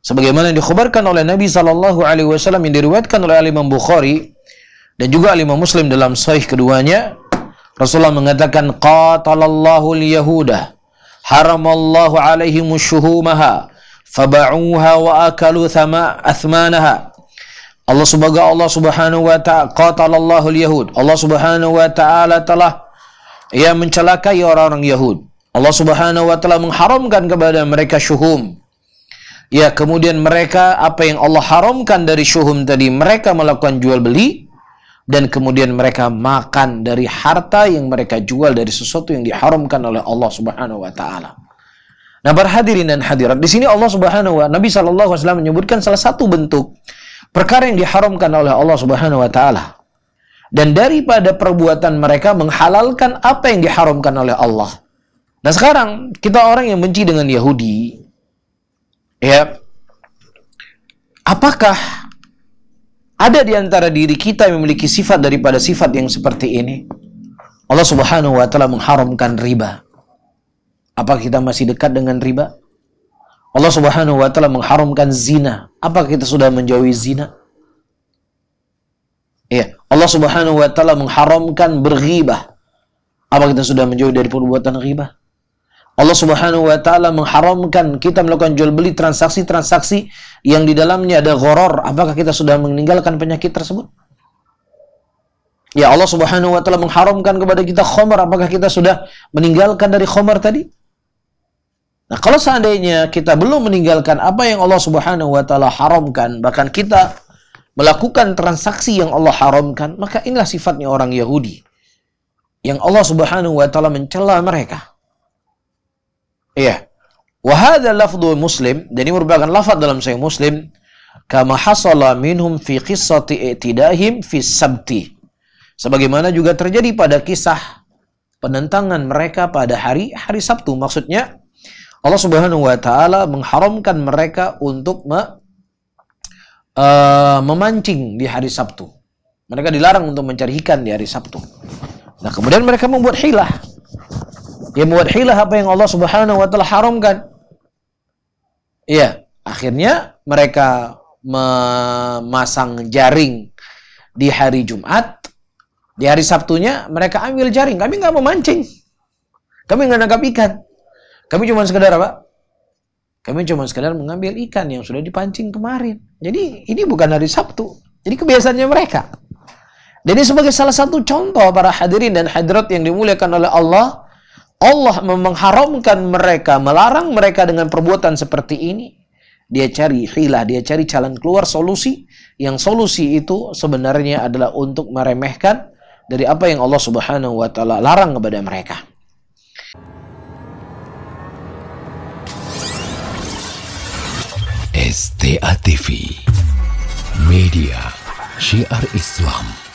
Sebagaimana yang dikhabarkan oleh Nabi SAW yang diriwayatkan oleh Imam Bukhari dan juga Imam Muslim dalam sahih keduanya, Rasulullah mengatakan, qatalallahu al-yahuda haramallahu alaihim syuhumaha faba'uha wa akalu athmanaha. Allah Subhanahu wa ta'ala, qatalallahu al-yahud, Allah Subhanahu wa ta'ala telah mencelakai orang-orang Yahud. Allah Subhanahu wa ta'ala mengharamkan kepada mereka syuhum. Ya, kemudian mereka, apa yang Allah haramkan dari syuhum tadi, mereka melakukan jual beli, dan kemudian mereka makan dari harta yang mereka jual dari sesuatu yang diharamkan oleh Allah Subhanahu wa ta'ala. Nah, para hadirin dan hadirat, di sini Allah Subhanahu wa Nabi sallallahu alaihi wasallam menyebutkan salah satu bentuk perkara yang diharamkan oleh Allah Subhanahu wa ta'ala. Dan daripada perbuatan mereka menghalalkan apa yang diharamkan oleh Allah. Nah, sekarang kita orang yang benci dengan Yahudi, ya, apakah ada di antara diri kita yang memiliki sifat daripada sifat yang seperti ini? Allah Subhanahu wa ta'ala mengharamkan riba. Apakah kita masih dekat dengan riba? Allah Subhanahu wa ta'ala mengharamkan zina. Apakah kita sudah menjauhi zina? Ya, Allah Subhanahu wa ta'ala mengharamkan berghibah. Apakah kita sudah menjauhi dari perbuatan ghibah? Allah Subhanahu wa ta'ala mengharamkan kita melakukan jual beli transaksi-transaksi yang di dalamnya ada gharar. Apakah kita sudah meninggalkan penyakit tersebut? Ya, Allah Subhanahu wa ta'ala mengharamkan kepada kita khamar. Apakah kita sudah meninggalkan dari khamar tadi? Nah, kalau seandainya kita belum meninggalkan apa yang Allah Subhanahu wa ta'ala haramkan, bahkan kita melakukan transaksi yang Allah haramkan, maka inilah sifatnya orang Yahudi yang Allah Subhanahu wa ta'ala mencela mereka. Iya. Wa hadza lafdhu Muslim, dan ini merupakan lafaz dalam Sahih Muslim, kama hasala minhum fi qissati i'tidahim fi sabti. Sebagaimana juga terjadi pada kisah penentangan mereka pada hari Sabtu. Maksudnya Allah Subhanahu wa ta'ala mengharamkan mereka untuk memancing di hari Sabtu. Mereka dilarang untuk mencari ikan di hari Sabtu. Nah, kemudian mereka membuat hilah. Dia membuat hilah apa yang Allah Subhanahu wa ta'ala haramkan. Iya, akhirnya mereka memasang jaring di hari Jumat. Di hari Sabtunya mereka ambil jaring. Kami nggak memancing. Kami nggak nangkap ikan. Kami cuma sekedar apa? Kami cuma sekedar mengambil ikan yang sudah dipancing kemarin. Jadi ini bukan hari Sabtu. Jadi kebiasaannya mereka. Dan ini sebagai salah satu contoh para hadirin dan hadirat yang dimuliakan oleh Allah. Allah mengharamkan mereka, melarang mereka dengan perbuatan seperti ini. Dia cari hilah, dia cari jalan keluar, solusi. Yang solusi itu sebenarnya adalah untuk meremehkan dari apa yang Allah Subhanahu wa ta'ala larang kepada mereka. STA TV Media Syiar Islam.